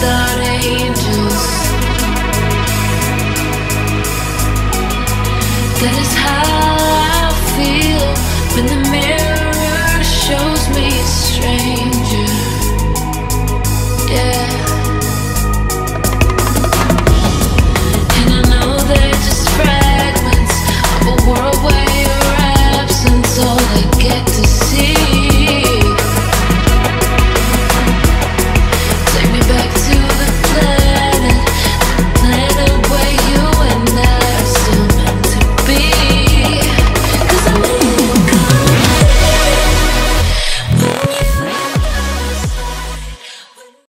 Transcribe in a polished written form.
without angels. That is how I feel when the mirror shows me it's strange.